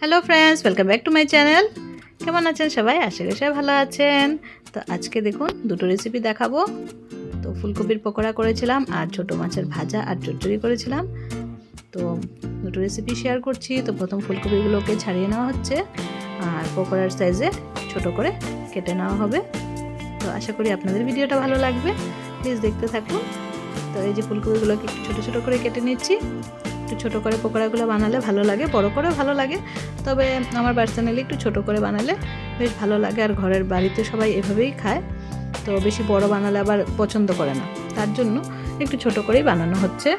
Hello friends, welcome back to my channel. কেমন আছেন সবাই? আশা করি সবাই ভালো আছেন। তো আজকে দেখুন দুটো রেসিপি দেখাবো। তো ফুলকপির পকোড়া করেছিলাম আর ছোটো মাছের ভাজা আর চচ্চড়ি করেছিলাম। তো দুটো রেসিপি শেয়ার করছি। তো প্রথম ফুলকপিগুলোকে ছাড়িয়ে নেওয়া হচ্ছে আর পকোড়ার সাইজে ছোট করে কেটে নেওয়া হবে। তো আশা করি আপনাদের ভিডিওটা ভালো লাগবে, প্লিজ দেখতে থাকুন। তো এই যে ফুলকপিগুলোকে একটু ছোটো ছোটো করে কেটে নিচ্ছি। একটু ছোটো করে পকোড়াগুলো বানালে ভালো লাগে, বড় করেও ভালো লাগে, তবে আমার পার্সোনালি একটু ছোটো করে বানালে বেশ ভালো লাগে। আর ঘরের বাড়িতে সবাই এভাবেই খায়, তো বেশি বড় বানালে আবার পছন্দ করে না, তার জন্য একটু ছোটো করেই বানানো হচ্ছে।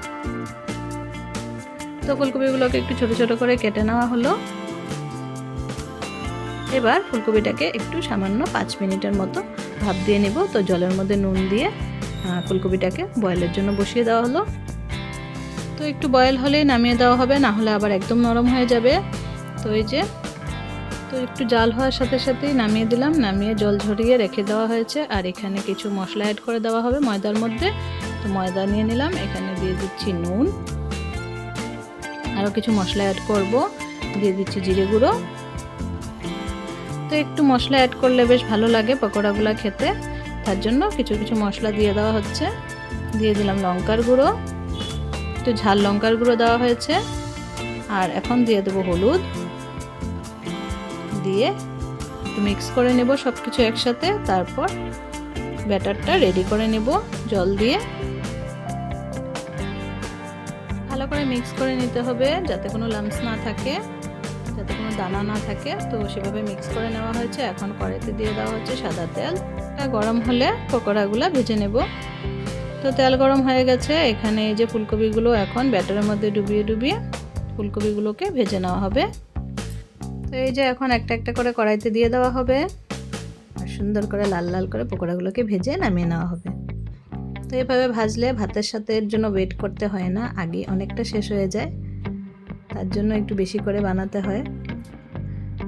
তো ফুলকপিগুলোকে একটু ছোটো ছোটো করে কেটে নেওয়া হলো। এবার ফুলকপিটাকে একটু সামান্য 5 মিনিটের মতো ভাপ দিয়ে নেব। তো জলের মধ্যে নুন দিয়ে ফুলকপিটাকে বয়েলের জন্য বসিয়ে দেওয়া হলো। তো একটু বয়েল হলেই নামিয়ে দেওয়া হবে, না হলে আবার একদম নরম হয়ে যাবে। তো এই যে একটু জাল হওয়ার সাথে সাথেই নামিয়ে দিলাম, নামিয়ে জল ঝরিয়ে রেখে দেওয়া হয়েছে। আর এখানে কিছু মশলা অ্যাড করে দেওয়া হবে ময়দার মধ্যে। তো ময়দা নিয়ে নিলাম, এখানে দিয়ে দিচ্ছি নুন, আরও কিছু মশলা অ্যাড করব, দিয়ে দিচ্ছি জিরে গুঁড়ো। তো একটু মশলা অ্যাড করলে বেশ ভালো লাগে পকোড়াগুলো খেতে, তার জন্য কিছু কিছু মশলা দিয়ে দেওয়া হচ্ছে। দিয়ে দিলাম লঙ্কার গুঁড়ো, একটু ঝাল লঙ্কার গুঁড়ো দেওয়া হয়েছে। আর এখন দিয়ে দেবো হলুদ, দিয়ে একটু মিক্স করে নেব সব কিছু একসাথে। তারপর ব্যাটারটা রেডি করে নেব জল দিয়ে। ভালো করে মিক্স করে নিতে হবে যাতে কোনো লাম্পস না থাকে, যাতে কোনো দানা না থাকে। তো সেভাবে মিক্স করে নেওয়া হয়েছে। এখন কড়াইতে দিয়ে দেওয়া হচ্ছে সাদা তেল। গরম হলে পকোড়াগুলো ভেজে নেব। তো তেল গরম হয়ে গেছে। এখানে এই যে ফুলকপিগুলো এখন ব্যাটারের মধ্যে ডুবিয়ে ডুবিয়ে ফুলকপিগুলোকে ভেজে নেওয়া হবে। তো এই যে এখন একটা একটা করে কড়াইতে দিয়ে দেওয়া হবে আর সুন্দর করে লাল লাল করে পকোড়াগুলোকে ভেজে নামিয়ে নেওয়া হবে। তো এভাবে ভাজলে ভাতের সাথে এর জন্য ওয়েট করতে হয় না, আগে অনেকটা শেষ হয়ে যায়, তার জন্য একটু বেশি করে বানাতে হয়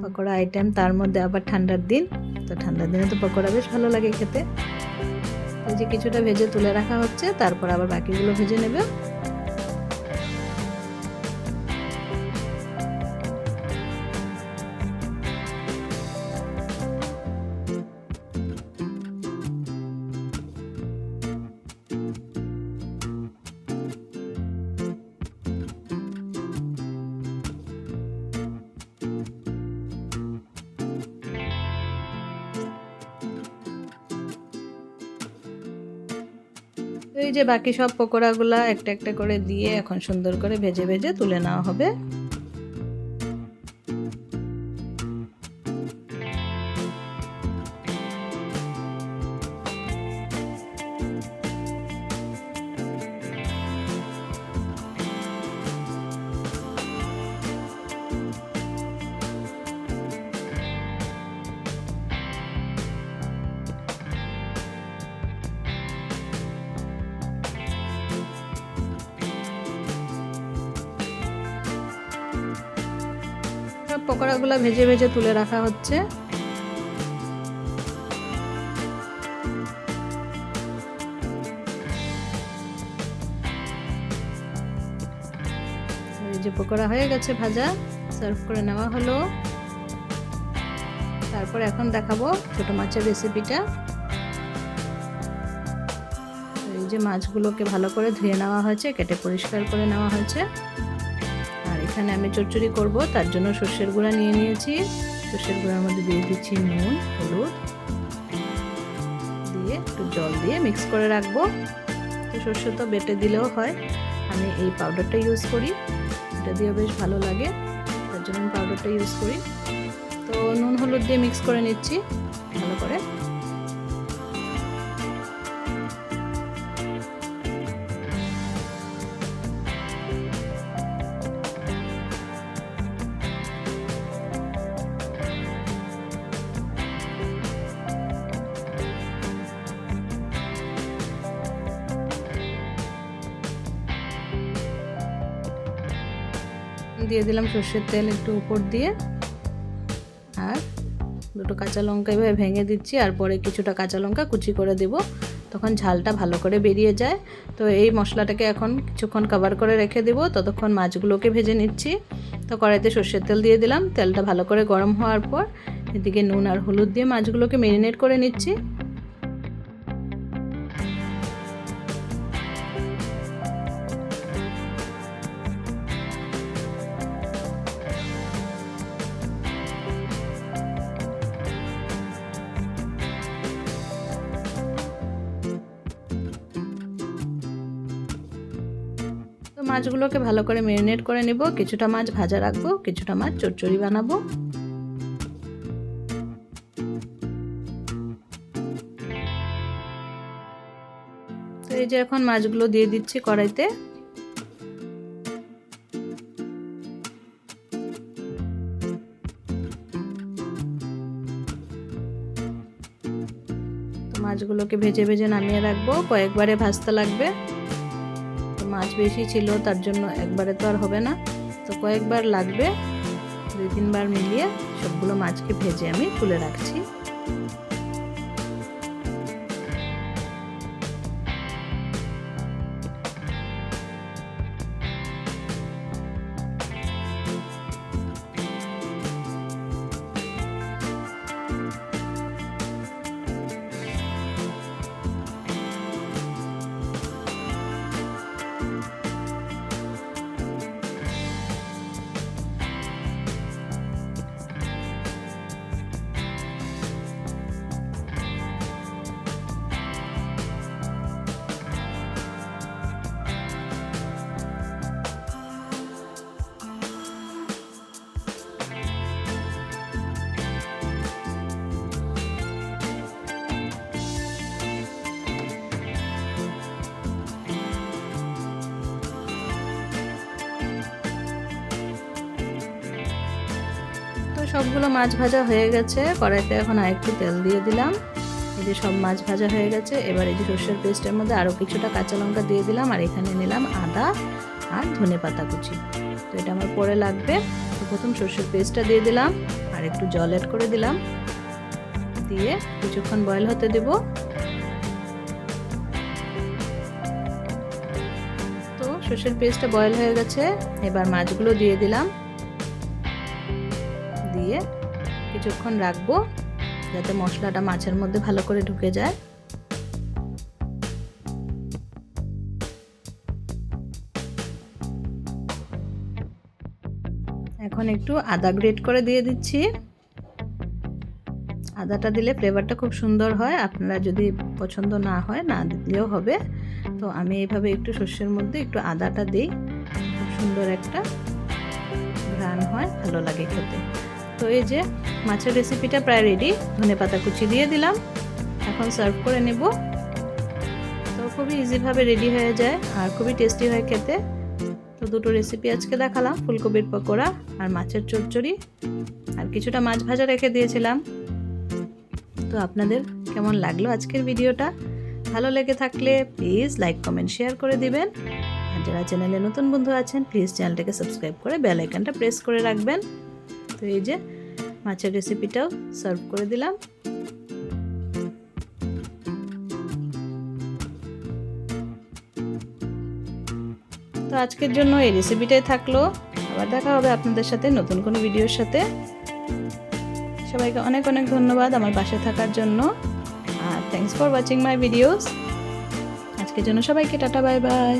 পকোড়া আইটেম। তার মধ্যে আবার ঠান্ডার দিন, তো ঠান্ডার দিনে তো পকোড়া বেশ ভালো লাগে খেতে। এই যে কিছুটা ভেজে তুলে রাখা হচ্ছে, তারপর আবার বাকিগুলো ভেজে নেবে। এই যে বাকি সব পকোড়াগুলা একটা একটা করে দিয়ে এখন সুন্দর করে ভেজে ভেজে তুলে নেওয়া হবে। সব পকোড়াগুলো ভেজে ভেজে তুলে রাখা হচ্ছে। এই যে পকোড়া হয়ে গেছে ভাজা, সার্ভ করে নেওয়া হলো। তারপর এখন দেখাবো ছোট মাছের রেসিপিটা। এই যে মাছগুলোকে ভালো করে ধুয়ে নেওয়া হয়েছে, কেটে পরিষ্কার করে নেওয়া হয়েছে। আর এখানে আমি চচ্চড়ি করব, তার জন্য সর্ষের গুঁড়া নিয়ে নিয়েছি। সর্ষের গুঁড়ার মধ্যে দিয়ে দিচ্ছি নুন, হলুদ, দিয়ে একটু জল দিয়ে মিক্স করে রাখবো। তো সর্ষে তো বেটে দিলেও হয়, আমি এই পাউডারটা ইউজ করি, এটা দিয়ে বেশ ভালো লাগে, তার জন্য আমি পাউডারটা ইউজ করি। তো নুন হলুদ দিয়ে মিক্স করে নিচ্ছি ভালো করে। দিয়ে দিলাম সর্ষের তেল একটু উপর দিয়ে, আর দুটো কাঁচা লঙ্কা এভাবে ভেঙে দিচ্ছি। আর পরে কিছুটা কাঁচা লঙ্কা কুচি করে দেব। তখন ঝালটা ভালো করে বেরিয়ে যায়। তো এই মশলাটাকে এখন কিছুক্ষণ কভার করে রেখে দেব, ততক্ষণ মাছগুলোকে ভেজে নিচ্ছি। তো কড়াইতে সর্ষের তেল দিয়ে দিলাম, তেলটা ভালো করে গরম হওয়ার পর এদিকে নুন আর হলুদ দিয়ে মাছগুলোকে ম্যারিনেট করে নিচ্ছি। তো মাছগুলোকে ভালো করে ম্যারিনেট করে নিব, কিছুটা মাছ ভাজা রাখবো, কিছুটা মাছ চচ্চড়ি বানাবো। তো এই যে এখন মাছগুলো দিয়ে দিচ্ছি কড়াইতে। তো মাছগুলোকে ভেজে ভেজে নামিয়ে রাখবো, কয়েকবারে ভাজতে লাগবে। তো মাছ বেশি ছিল তার জন্য একবারে তো আর হবে না, তো কয়েকবার লাগবে, 2-3 বার মিলিয়ে সবগুলো মাছকে ভেজে আমি তুলে রাখছি। সবগুলো মাছ ভাজা হয়ে গেছে, কড়াইতে এখন আরেকটু তেল দিয়ে দিলাম। এই যে সব মাছ ভাজা হয়ে গেছে, এবার এই যে সর্ষের পেস্টের মধ্যে আরও কিছুটা কাঁচা লঙ্কা দিয়ে দিলাম, আর এখানে নিলাম আদা আর ধনেপাতা কুচি। তো এটা আমার পরে লাগবে। তো প্রথম সর্ষের পেস্টটা দিয়ে দিলাম, আর একটু জল অ্যাড করে দিলাম, দিয়ে কিছুক্ষণ বয়েল হতে দেব। তো সর্ষের পেস্টটা বয়েল হয়ে গেছে, এবার মাছগুলো দিয়ে দিলাম, দিয়ে কিছুক্ষণ রাখবো যাতে মশলাটা মাছের মধ্যে ভালো করে ঢুকে যায়। এখন একটু আদা গ্রেট করে দিয়ে দিচ্ছি। আদাটা দিলে ফ্লেভারটা খুব সুন্দর হয়, আপনারা যদি পছন্দ না হয় না দিলেও হবে। তো আমি এইভাবে একটু সর্ষের মধ্যে একটু আদাটা দিই, খুব সুন্দর একটা ঘ্রাণ হয়, ভালো লাগে খেতে। তো এই যে মাছের রেসিপিটা প্রায় রেডি, ধনেপাতা কুচি দিয়ে দিলাম, এখন সার্ভ করে নেব। তো খুবই ইজিভাবে রেডি হয়ে যায় আর খুবই টেস্টি হয় খেতে। তো দুটো রেসিপি আজকে দেখালাম, ফুলকপির পকোড়া আর মাছের চচ্চড়ি, আর কিছুটা মাছ ভাজা রেখে দিয়েছিলাম। তো আপনাদের কেমন লাগলো আজকের ভিডিওটা? ভালো লেগে থাকলে প্লিজ লাইক কমেন্ট শেয়ার করে দিবেন, আর যারা চ্যানেলে নতুন বন্ধু আছেন প্লিজ চ্যানেলটাকে সাবস্ক্রাইব করে বেল আইকনটা প্রেস করে রাখবেন। তো এই যে মাছের রেসিপিটাও সার্ভ করে দিলাম। তো আজকের জন্য এই রেসিপিটাই থাকলো, আবার দেখা হবে আপনাদের সাথে নতুন কোনো ভিডিওর সাথে। সবাইকে অনেক অনেক ধন্যবাদ আমার পাশে থাকার জন্য, আর thanks for watching my videos. আজকের জন্য সবাইকে টাটা, বাই বাই।